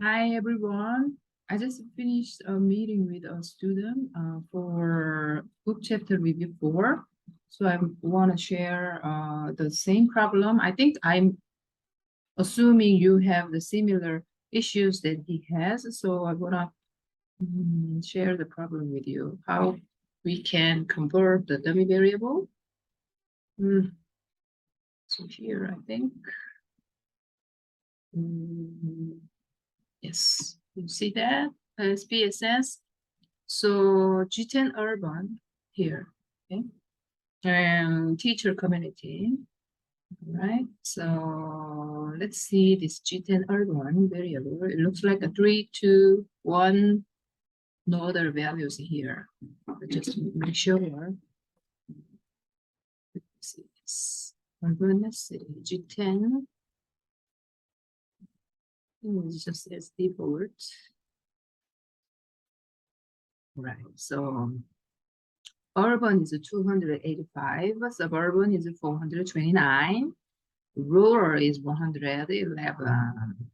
Hi, everyone. I just finished a meeting with a student for book chapter review 4. So I want to share the same problem. I think I'm assuming you have the similar issues that he has. So I want to share the problem with you, how we can convert the dummy variable. So here, I think. Yes, you see that as PSS. So G10 urban here, okay, and teacher community, right? So let's see this G10 urban variable. It looks like a 3, 2, 1, no other values here. Just make sure. Let's see this urban, let's see G10. It's just as default. Right, so urban is 285, suburban is 429, rural is 111.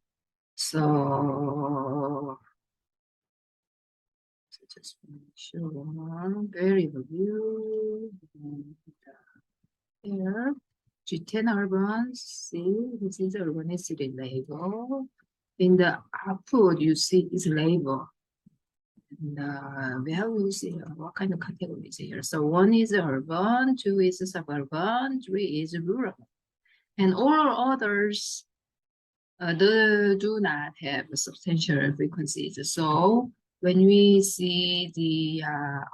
So just make sure variable view here. G10 urban, see, this is urbanicity label. In the output, you see this label. The values here, what kind of categories here? So 1 is urban, 2 is suburban, 3 is rural. And all others do not have substantial frequencies. So when we see the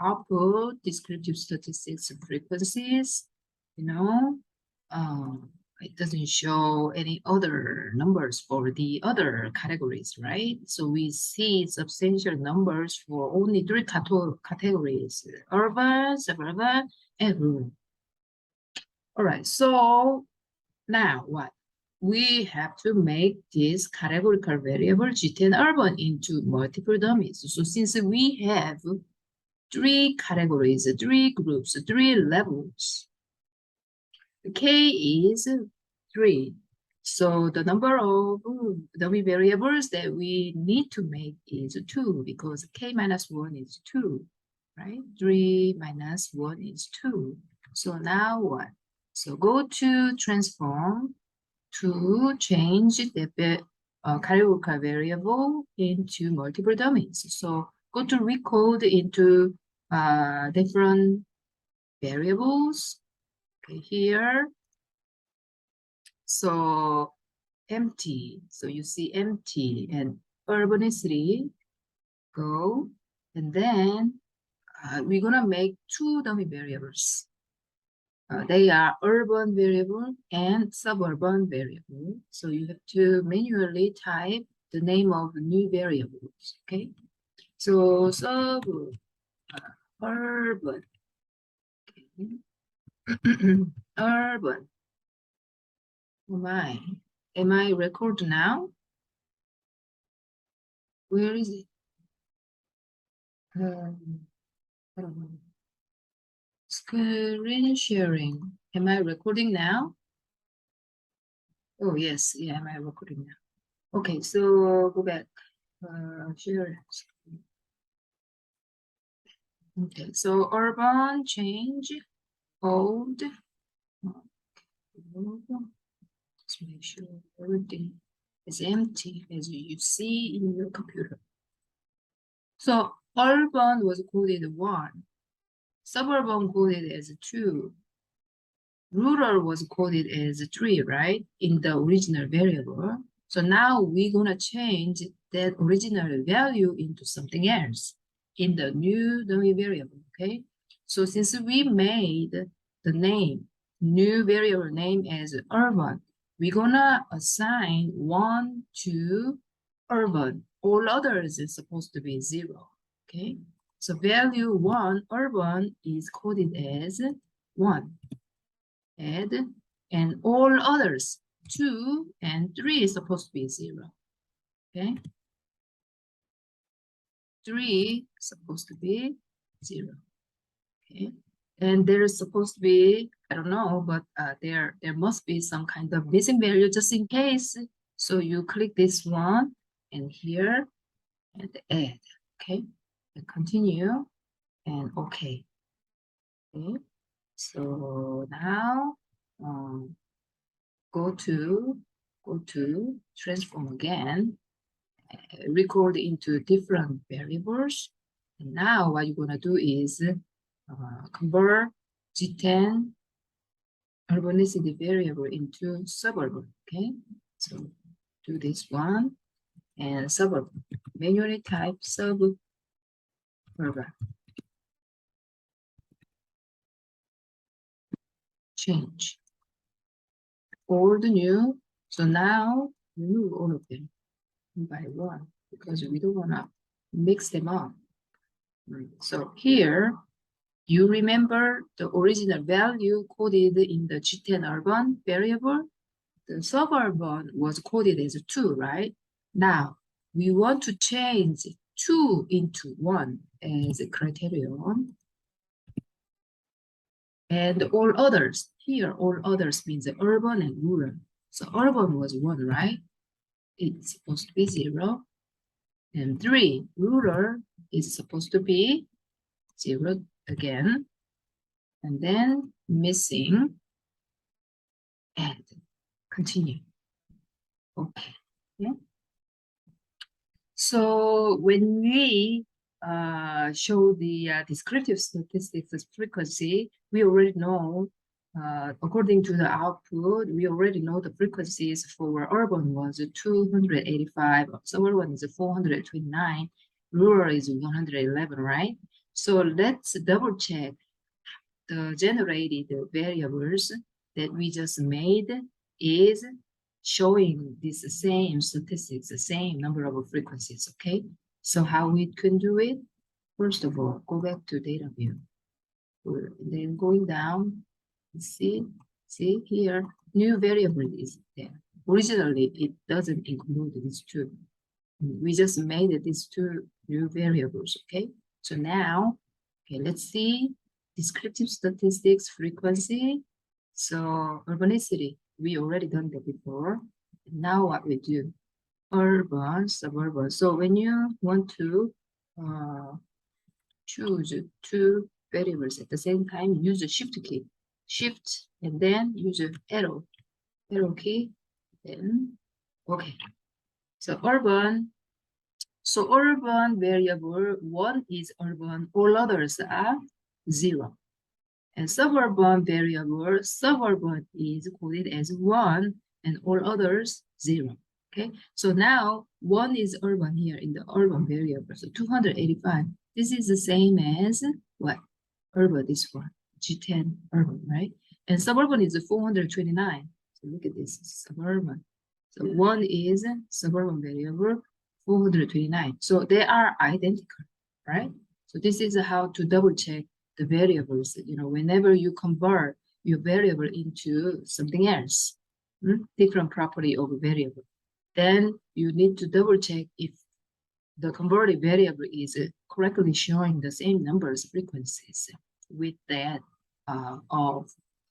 output descriptive statistics frequencies, it doesn't show any other numbers for the other categories, right? So we see substantial numbers for only 3 categories: urban, suburban, and rural. All right, so now what? We have to make this categorical variable G10 urban into multiple dummies. So since we have 3 categories, 3 groups, 3 levels, K is 3. So the number of dummy variables that we need to make is 2 because K minus 1 is 2, right? 3 minus 1 is 2. So now what? So go to transform to change the categorical variable into multiple dummies. So go to recode into different variables. Okay, here. So empty. So you see empty and urbanicity. Go. And then we're going to make 2 dummy variables. They are urban variable and suburban variable. So you have to manually type the name of new variables, okay? So urban, okay. Urban. Oh my, am I record now? Where is it? I don't know. Screen sharing. Am I recording now? Oh, yes. Yeah, am I recording now? Okay, so go back. Share. Okay, so urban change, old. Let's make sure everything is empty as you see in your computer. So urban was coded 1, suburban coded as 2, rural was coded as 3, right? In the original variable. So now we're gonna change that original value into something else in the new dummy variable, okay? So since we made the name, new variable name as urban, we're gonna assign 1 to urban. All others is supposed to be 0, okay? So value 1, urban, is coded as 1. Add, and all others, 2 and 3 is supposed to be 0, okay? 3 is supposed to be 0, okay? And there's supposed to be, I don't know, but there must be some kind of missing value just in case. So you click this one and here, and add, okay? And continue, and okay. Okay, so now go to transform again, record into different variables. And now what you're gonna do is convert G10 urbanicity variable into suburban. Okay, so do this one and suburban. Manually type suburban. Change. Old, new. So now remove all of them one by one because we don't wanna mix them up. So here you remember the original value coded in the G10 urban variable. The suburban was coded as 2, right? Now, we want to change 2 into 1 as a criterion. And all others, here all others means urban and rural. So urban was 1, right? It's supposed to be 0. And 3, rural is supposed to be 0 again. And then missing, add, continue. Okay. Yeah. So when we show the descriptive statistics as frequency, we already know, according to the output, we already know the frequencies for urban was 285, suburban is 429, rural is 111, right? So let's double check the generated variables that we just made is showing this same statistics, the same number of frequencies, okay? So how we can do it? First of all, go back to data view. Then going down, see here, new variable is there. Originally, it doesn't include these two. We just made these two new variables, okay? So now, okay, let's see descriptive statistics frequency. So urbanicity, we already done that before. Now what we do, urban, suburban. So when you want to choose two variables at the same time, use the shift key, shift, and then use the arrow key, then okay. So urban. So urban variable 1 is urban, all others are 0. And suburban variable, suburban is coded as 1 and all others 0. Okay, so now 1 is urban here in the urban variable. So 285. This is the same as what? Urban, this one, G10 urban, right? And suburban is 429. So look at this, suburban. So 1 is suburban variable, 429. So they are identical, right? So this is how to double check the variables. You know, whenever you convert your variable into something else, different property of a variable, then you need to double check if the converted variable is correctly showing the same numbers frequencies with that of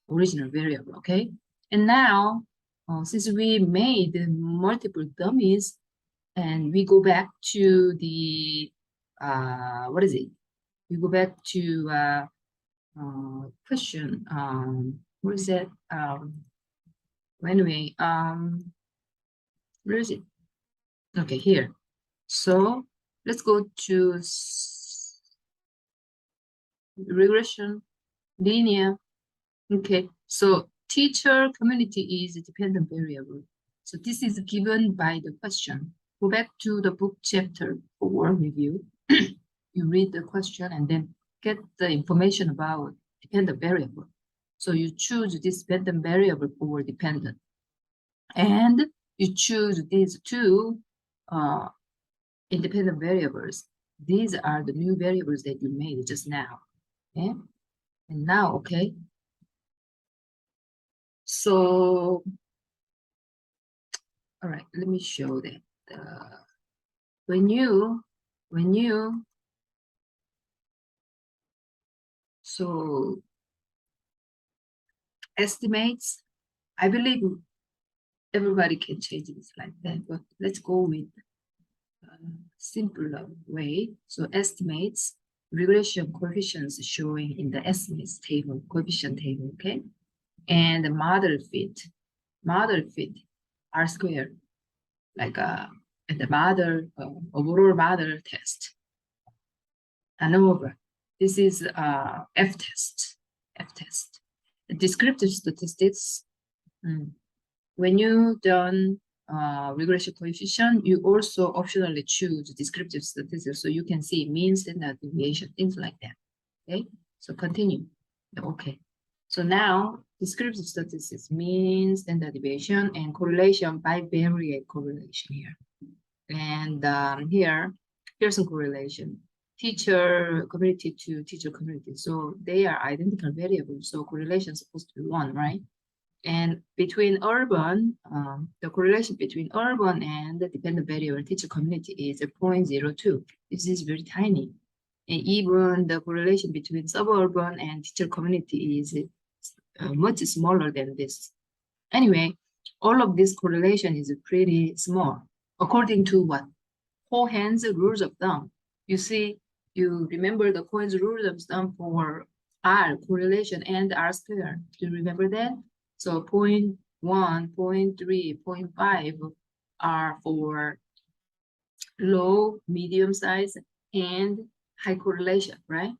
original variable, okay? And now, since we made multiple dummies, and we go back to the, what is it? We go back to question, what is that? Anyway, where is it? Okay, here. So let's go to regression, linear. Okay, so teacher community is a dependent variable. So this is given by the question. Go back to the book chapter 4 review. You read the question and then get the information about dependent variable. So you choose this dependent variable for dependent. And you choose these two independent variables. These are the new variables that you made just now. Okay? And now, okay. So, all right, let me show that. When you, so estimates, I believe everybody can change this like that, but let's go with simpler way. So estimates regression coefficients showing in the estimates table, coefficient table, okay? And the model fit R squared, like and the model overall model test. ANOVA, this is F test. The descriptive statistics. When you done regression coefficient, you also optionally choose descriptive statistics, so you can see mean, standard deviation, things like that. Okay, so continue. Okay, so now descriptive statistics, mean, standard deviation, and correlation by bivariate correlation here. And here, Pearson correlation, teacher community to teacher community. So they are identical variables. So correlation is supposed to be 1, right? And between urban, the correlation between urban and the dependent variable teacher community is 0.02. This is very tiny. And even the correlation between suburban and teacher community is much smaller than this. Anyway, all of this correlation is pretty small. According to what? Cohen's rules of thumb. You see, you remember the Cohen's rules of thumb for R, correlation, and R squared. Do you remember that? So 0.1, 0.3, 0.5 are for low, medium size, and high correlation, right?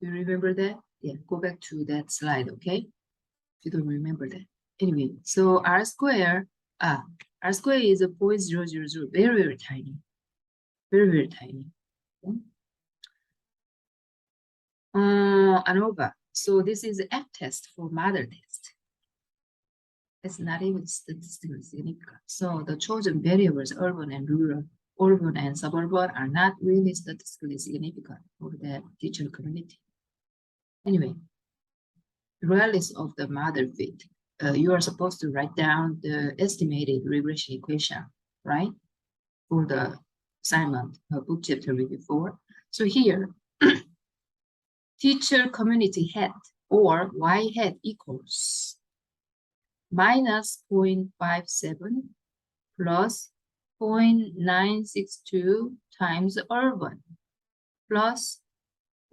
Do you remember that? Yeah, go back to that slide, okay? If you don't remember that. Anyway, so R squared is a 0.000, very, very tiny. Very, very tiny. Okay. ANOVA. So this is the F test for mother test. It's not even statistically significant. So the chosen variables, urban and rural, urban and suburban, are not really statistically significant for the teacher community. Anyway, regardless of the mother fit, you are supposed to write down the estimated regression equation, right? For the assignment, book chapter review 4. So here, teacher community hat or Y hat equals minus 0.57 plus 0.962 times urban plus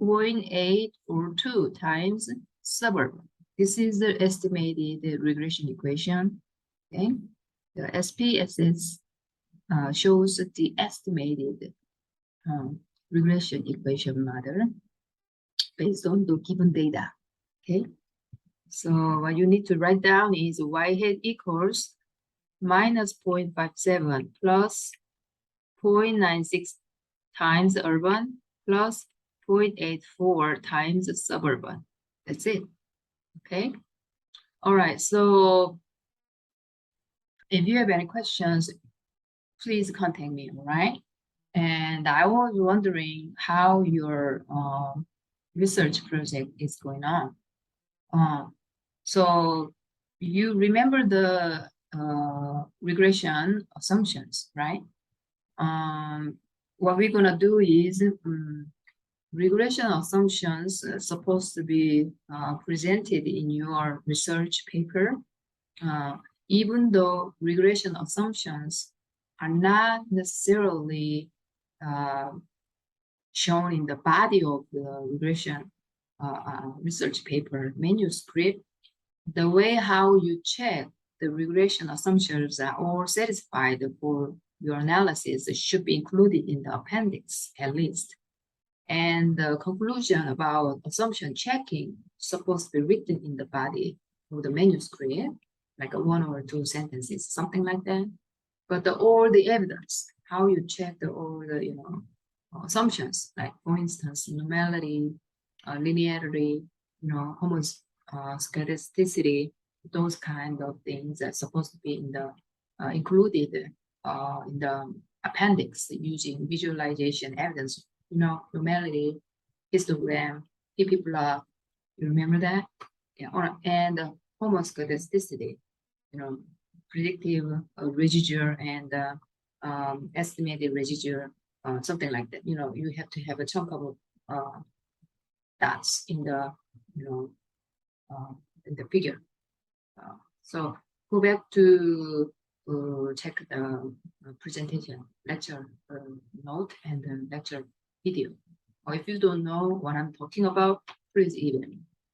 0.842 times suburban. This is the estimated regression equation. Okay, the SPSS shows the estimated regression equation model based on the given data. Okay, so what you need to write down is Y hat equals minus 0.57 plus 0.96 times urban plus 0.84 times suburban. That's it. Okay. All right. So if you have any questions, please contact me. All right. And I was wondering how your research project is going on. So you remember the regression assumptions, right? What we're gonna do is regression assumptions are supposed to be presented in your research paper, even though regression assumptions are not necessarily shown in the body of the regression research paper manuscript. The way how you check the regression assumptions are all satisfied for your analysis should be included in the appendix at least. And the conclusion about assumption checking is supposed to be written in the body of the manuscript, like 1 or 2 sentences, something like that. But all the evidence, how you check all the assumptions, like for instance, normality, linearity, homoscedasticity, those kind of things are supposed to be in the included in the appendix using visualization evidence. Normality, histogram, PP plot. You remember that? Yeah. And homoscedasticity, predictive residual and estimated residual, something like that. You have to have a chunk of dots in the in the figure. So go back to check the presentation, lecture note, and lecture video. Or if you don't know what I'm talking about, please email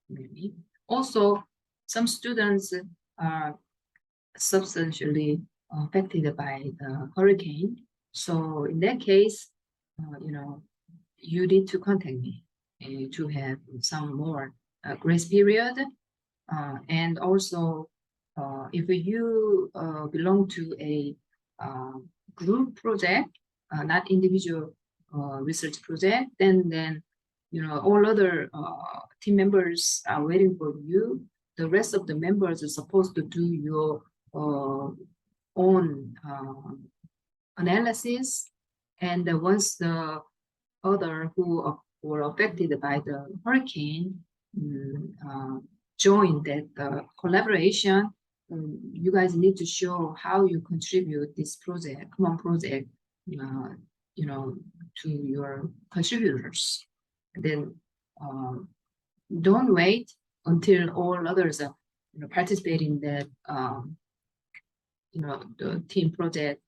me. Also, some students are substantially affected by the hurricane. So in that case, you need to contact me to have some more grace period. And also, if you belong to a group project, not individual research project, then all other team members are waiting for you. The rest of the members are supposed to do your own analysis, and once the other who were affected by the hurricane join that collaboration, you guys need to show how you contribute this project, common project, to your contributors. And then don't wait until all others are participate in that the team project.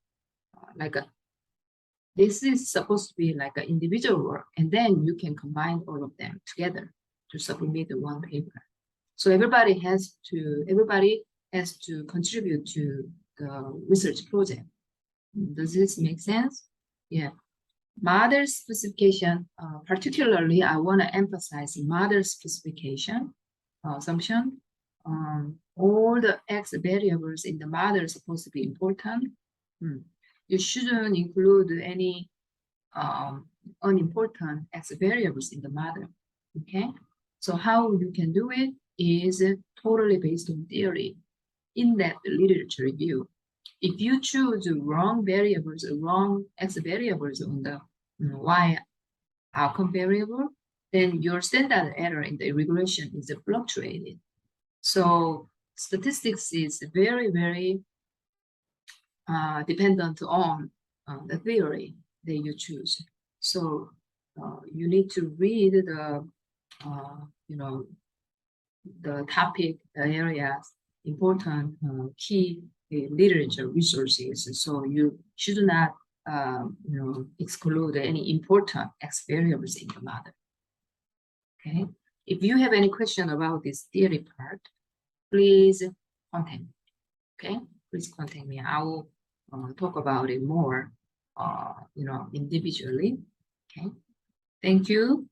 This is supposed to be like an individual work, and then you can combine all of them together to submit the one paper. So everybody has to contribute to the research project. Does this make sense? Yeah. Model specification, particularly I want to emphasize model specification assumption. All the X variables in the model are supposed to be important. You shouldn't include any unimportant X variables in the model. Okay, so how you can do it is totally based on theory. In that literature review, if you choose wrong variables, wrong X variables on the Y outcome variable, then your standard error in the regression is fluctuated. So statistics is very, very dependent on the theory that you choose. So you need to read the the topic, the areas, important key literature resources. So you should not exclude any important X variables in the model. Okay. If you have any question about this theory part, please contact me. Okay. Please contact me. I will talk about it more, individually. Okay. Thank you.